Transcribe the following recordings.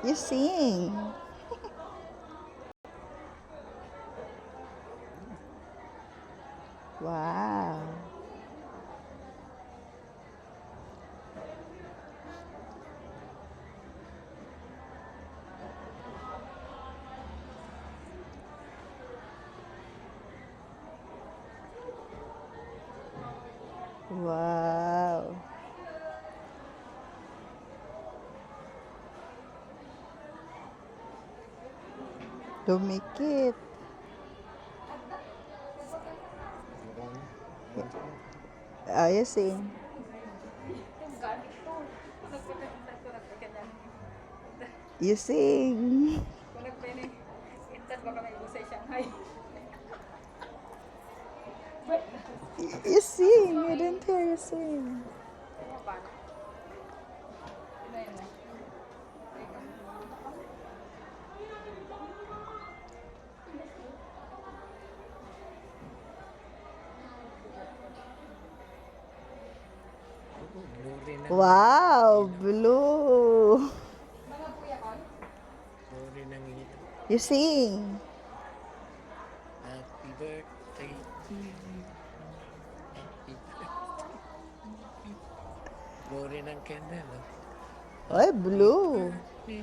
You sing. Wow. Wow. Dumikit. You sing. You sing. You sing. I didn't hear you sing. Wow, blue. You sing. Happy birthday to you. Happy birthday. Glory ng candle. Ay, blue. Happy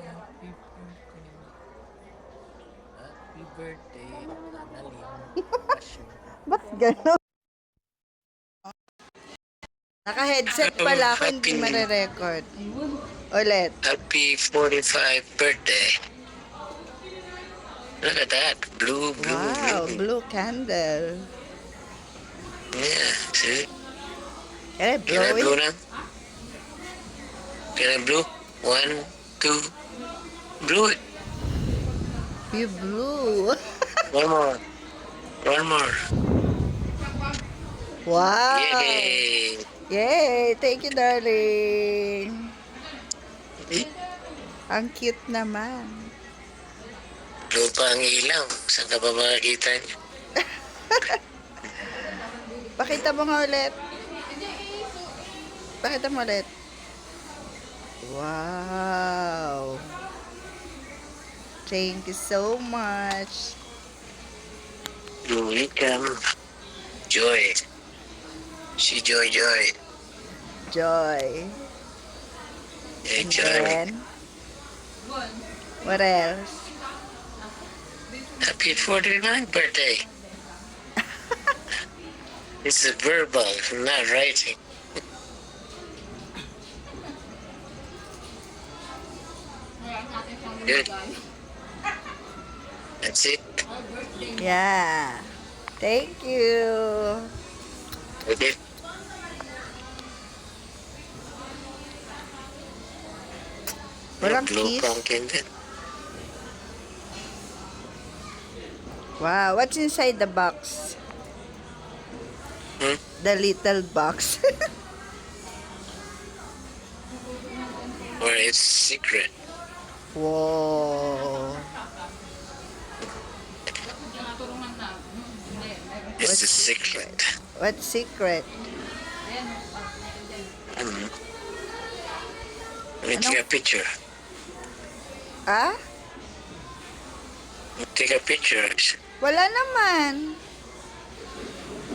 birthday. Happy birthday. Annalyn. Passion. Ba't gano'n? Naka-headset pala ako, hindi mare-record. Ulit. Happy 45th birthday. Look at that. Blue, blue, Wow, blue. blue candle. Yeah, see? Can I Can blow I blow it? now? Can I blow? 1, 2. Blow it. You blew. One more. One more. Wow. Yay! Yay! Thank you, darling. Ang cute naman. Blow pa ang ilaw. Saan ka ba makakita niya? Pakita mo nga ulit. Pakita mo ulit. Wow. Thank you so much. You're welcome. Joy. Si Joy Joy. Joy. Hey, And Joy. then, what else? Happy 49th birthday. It's a verbal, not writing. Good. That's it. Yeah. Thank you. Okay. Walang Blow kiss. pa ang candle. Wow, what's inside the box? Hmm? The little box. Or it's secret. Wow. It's a secret. What secret? Let me take a picture. Ah? Take a picture. Wala naman.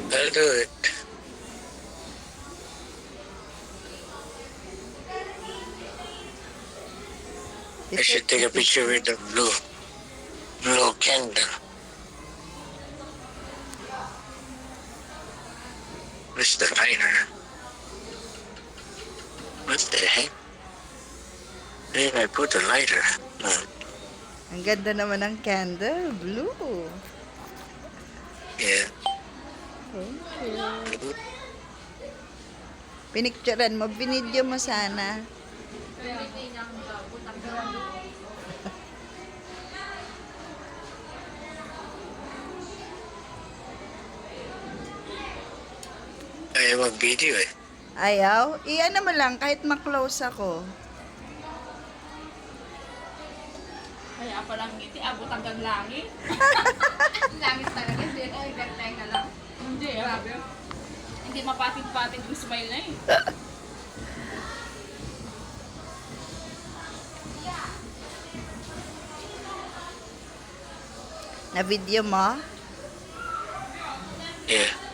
I'll do it. I should take a picture with the blue candle. Where's the lighter? What the heck? Where did I put the lighter? Ang ganda naman ng candle. Blue. Yeah. Thank you. Pinicturean mo. Binidyo mo sana. Ayaw mag-video eh. Ayaw? Iyan mo lang kahit maklose ako. Kaya palang ngiti, abot hanggang langit. Langit talaga, hindi na, gantay na lang. Hindi, grabe. Hindi mapatit-patit yung smile na eh. Na video mo? Yeah.